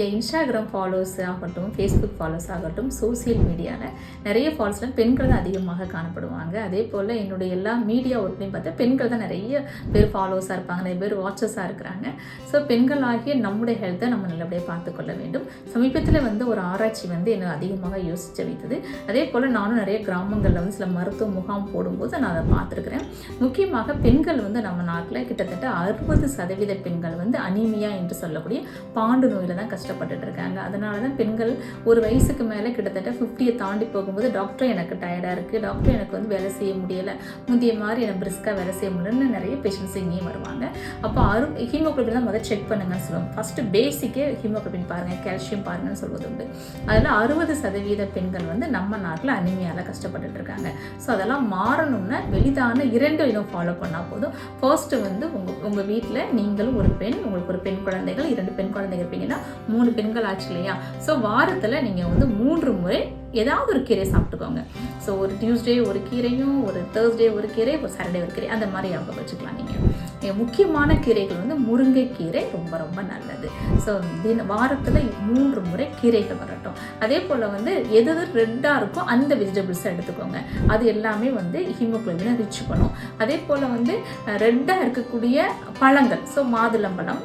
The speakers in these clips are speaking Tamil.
என்னுடைய இன்ஸ்டாகிராம் ஃபாலோவர்ஸ் ஆகட்டும், ஃபேஸ்புக் ஃபாலோவர்ஸ் ஆகட்டும், சோசியல் மீடியாவில் நிறைய ஃபாலோவர்ஸ்லாம் பெண்கள் தான் அதிகமாக காணப்படுவாங்க. அதே போல் என்னுடைய எல்லா மீடியா ஒர்க்லையும் பார்த்தா பெண்கள் தான் நிறைய பேர் ஃபாலோவர்ஸாக இருப்பாங்க, நிறைய பேர் வாட்சஸாக இருக்கிறாங்க. ஸோ பெண்கள் ஆகிய நம்முடைய ஹெல்த்தை நம்ம நல்லபடியாக பார்த்துக்கொள்ள வேண்டும். சமீபத்தில் ஒரு ஆராய்ச்சி என்னை அதிகமாக யோசிக்க வைத்தது. அதே போல் நானும் நிறைய கிராமங்களில் சில மருத்துவ முகாம் போடும்போது நான் அதை பார்த்துருக்குறேன். முக்கியமாக பெண்கள் நம்ம நாட்டில் கிட்டத்தட்ட 60% பெண்கள் அனீமியா என்று சொல்லக்கூடிய பாண்டு நோயில் தான் கஷ்டப்பட்டுட்டு இருக்காங்க. அதனால தான் பெண்கள் ஒரு வயசுக்கு மேலே கிட்டத்தட்ட 50 தாண்டி போகும்போது டாக்டர் எனக்கு டயர்டாக இருக்குது, டாக்டர் எனக்கு வேலை செய்ய முடியலை, முந்தைய மாதிரி எனக்கு பிரிஸ்காக வேலை செய்ய முடியலன்னு நிறைய பேஷண்ட்ஸ் இங்கேயும் வருவாங்க. அப்போ ஹீமோகுளோபின் தான் முதல் செக் பண்ணுங்கன்னு சொல்லுவோம். ஃபஸ்ட்டு பேசிக்கே ஹீமோகுளோபின் பாருங்கள், கால்சியம் பாருங்கன்னு சொல்வது உண்டு. அதில் 60% பெண்கள் நம்ம நாட்டில் அனிமியால் கஷ்டப்பட்டுட்டு இருக்காங்க. ஸோ அதெல்லாம் மாறணும்னா வெளிதான 2 இனம் ஃபாலோ பண்ணால் போதும். ஃபர்ஸ்ட்டு உங்கள் வீட்டில் நீங்களும் ஒரு பெண், உங்களுக்கு ஒரு பெண் குழந்தைகள், 2 பெண் குழந்தைகள் இருப்பீங்கன்னா 3 பெண்கள் ஆச்சு இல்லையா? ஸோ வாரத்தில் நீங்கள் 3 முறை ஏதாவது ஒரு கீரை சாப்பிட்டுக்கோங்க. ஸோ ஒரு டியூஸ்டே ஒரு கீரையும், ஒரு தேர்ஸ்டே ஒரு கீரை, ஒரு சாட்டர்டே ஒரு கீரை, அந்த மாதிரி ஞாபகம் வச்சுக்கலாம். நீங்கள் முக்கியமான கீரைகள் முருங்கைக்கீரை ரொம்ப ரொம்ப நல்லது. ஸோ வாரத்தில் 3 முறை கீரைகள் வரட்டும். அதே போல் எது ரெட்டாக இருக்கோ அந்த வெஜிடபிள்ஸை எடுத்துக்கோங்க. அது எல்லாமே ஹீமோகுளோபினை ரிச் பண்ணும். அதே போல் ரெட்டாக இருக்கக்கூடிய பழங்கள், ஸோ மாதுளம்பழம்,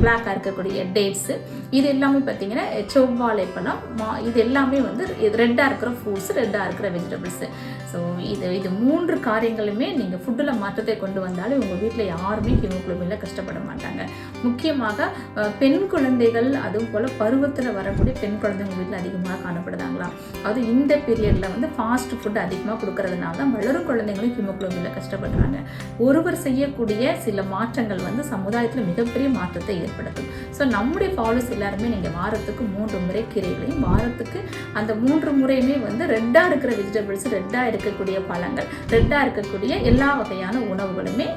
பிளாக்காக இருக்கக்கூடிய டேட்ஸு, இது எல்லாமே பார்த்தீங்கன்னா செவ்வாழைப்பழம், இது எல்லாமே ரெட்டாக இருக்கிற ஃப்ரூட்ஸ், ரெட்டாக இருக்கிற வெஜிடபிள்ஸு. ஸோ இது 3 காரியங்களுமே நீங்கள் ஃபுட்டில் மாற்றத்தை கொண்டு வந்தாலே உங்கள் வீட்டில் யாருமே ஹீமோகுளோபினில் கஷ்டப்பட மாட்டாங்க. முக்கியமாக பெண் குழந்தைகள், அதுவும் போல் பருவத்தில் வரக்கூடிய பெண் குழந்தைங்க உங்கள் வீட்டில் அதிகமாக காணப்படுதாங்களா? அது இந்த பீரியடில் ஃபாஸ்ட் ஃபுட் அதிகமாக கொடுக்கறதுனால தான் வளரும் குழந்தைங்களும் ஹீமோகுளோபினில் கஷ்டப்படுறாங்க. ஒருவர் செய்யக்கூடிய சில மாற்றங்கள் சமுதாயத்தில் மிகப்பெரிய மாற்றத்தை ஏற்படுத்தும். ஸோ நம்முடைய ஃபாலோஸ் எல்லாருமே நீங்கள் வாரத்துக்கு 3 முறை கீரைகளையும், வாரத்துக்கு அந்த 3 முறையுமே ரெட்டாக இருக்கிற வெஜிடபிள்ஸ், ரெட்டாக இருக்கக்கூடிய பழங்கள், ரெட்டாக இருக்கக்கூடிய எல்லா வகையான உணவுகளுமே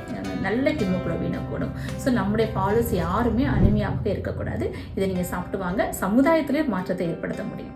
நல்ல ஹீமோகுளோபினை கூடும். ஸோ நம்முடைய ஃபாலோஸ் யாருமே அனிமியாகவே இருக்கக்கூடாது. இதை நீங்கள் சாப்பிட்டு வாங்க, சமுதாயத்திலே மாற்றத்தை ஏற்படுத்த முடியும்.